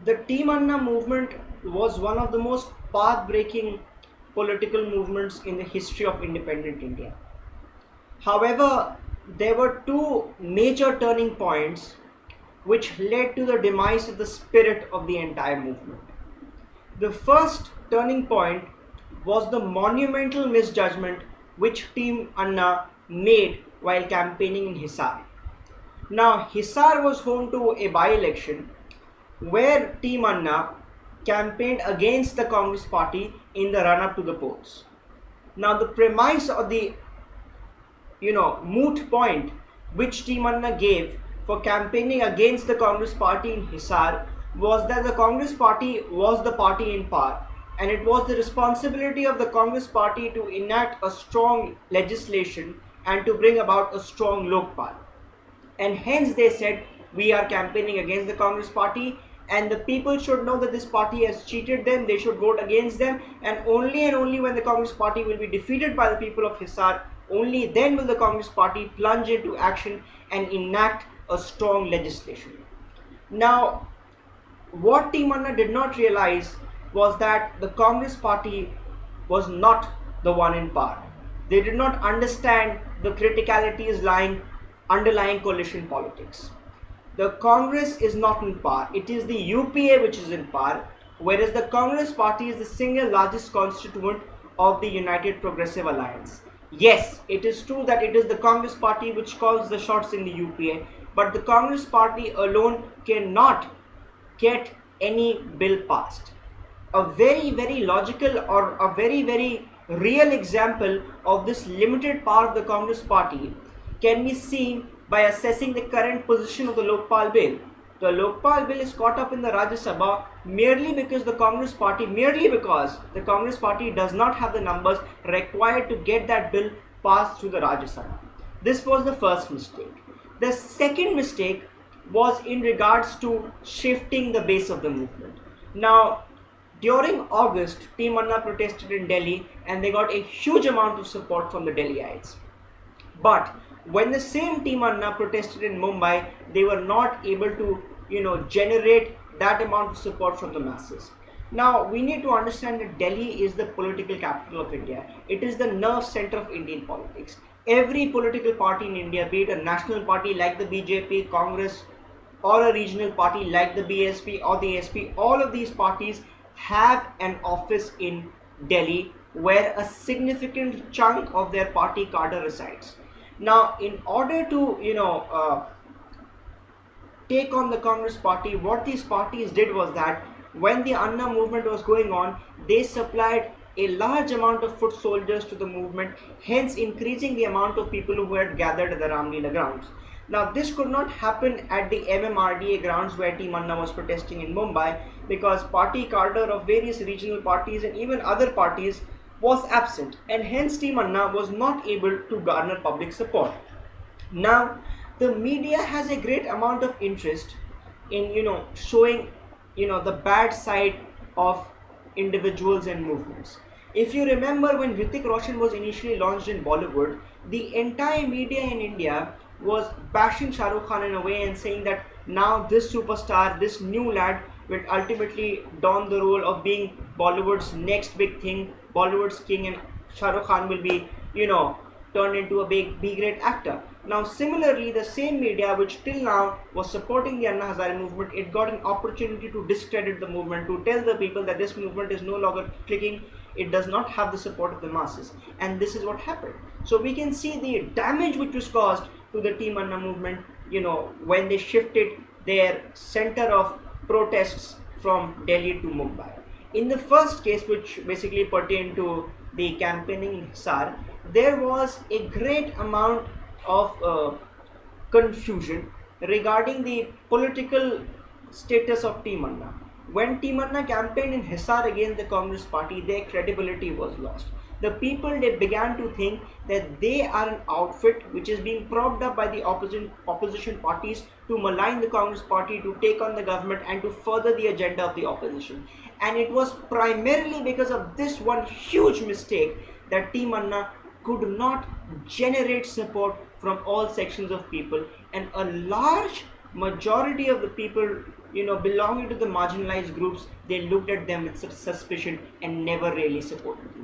The Team Anna movement was one of the most path-breaking political movements in the history of independent India. However, there were two major turning points which led to the demise of the spirit of the entire movement. The first turning point was the monumental misjudgment which Team Anna made while campaigning in Hisar. Now, Hisar was home to a by-election where Team Anna campaigned against the Congress party in the run-up to the polls. Now, the premise or the moot point which Team Anna gave for campaigning against the Congress party in Hisar was that the Congress party was the party in power, and it was the responsibility of the Congress party to enact a strong legislation and to bring about a strong Lokpal. And hence they said, we are campaigning against the Congress party, and the people should know that this party has cheated them, they should vote against them, and only when the Congress party will be defeated by the people of Hisar, only then will the Congress party plunge into action and enact a strong legislation. Now, what Team Anna did not realize was that the Congress party was not the one in power. They did not understand the criticalities underlying coalition politics. The Congress is not in power. It is the UPA which is in power, whereas the Congress party is the single largest constituent of the United Progressive Alliance. Yes, it is true that it is the Congress party which calls the shots in the UPA, but the Congress party alone cannot get any bill passed. A very, very logical or a very, very real example of this limited power of the Congress party can be seen by assessing the current position of the Lokpal bill. The Lokpal bill is caught up in the Rajya Sabha merely because the Congress party does not have the numbers required to get that bill passed through the Rajya Sabha. This was the first mistake. The second mistake was in regards to shifting the base of the movement. Now, during August, Team Anna protested in Delhi and they got a huge amount of support from the Delhiites. But when the same Team Anna protested in Mumbai, they were not able to, generate that amount of support from the masses. Now, we need to understand that Delhi is the political capital of India. It is the nerve center of Indian politics. Every political party in India, be it a national party like the BJP, Congress, or a regional party like the BSP or the SP, all of these parties have an office in Delhi where a significant chunk of their party cadre resides. Now, in order to, take on the Congress party, what these parties did was that when the Anna movement was going on, they supplied a large amount of foot soldiers to the movement, hence increasing the amount of people who had gathered at the Ramlila grounds. Now, this could not happen at the MMRDA grounds where Team Anna was protesting in Mumbai, because party cadre of various regional parties and even other parties was absent, and hence Team Anna was not able to garner public support. Now, the media has a great amount of interest in showing the bad side of individuals and movements. If you remember, when Hrithik Roshan was initially launched in Bollywood, the entire media in India was bashing Shah Rukh Khan in a way and saying that now this superstar, this new lad, will ultimately don the role of being Bollywood's next big thing, Bollywood's king, and Shah Rukh Khan will be, turned into a big B-grade actor. Now, similarly, the same media which till now was supporting the Anna Hazare movement, it got an opportunity to discredit the movement, to tell the people that this movement is no longer clicking, it does not have the support of the masses, and this is what happened. So we can see the damage which was caused to the Team Anna movement, when they shifted their center of protests from Delhi to Mumbai. In the first case, which basically pertained to the campaigning in Hisar, there was a great amount of confusion regarding the political status of Team Anna. When Team Anna campaigned in Hisar against the Congress party, their credibility was lost. The people, they began to think that they are an outfit which is being propped up by the opposition parties to malign the Congress party, to take on the government and to further the agenda of the opposition. And it was primarily because of this one huge mistake that Team Anna could not generate support from all sections of people, and a large majority of the people, belonging to the marginalized groups, they looked at them with suspicion and never really supported them.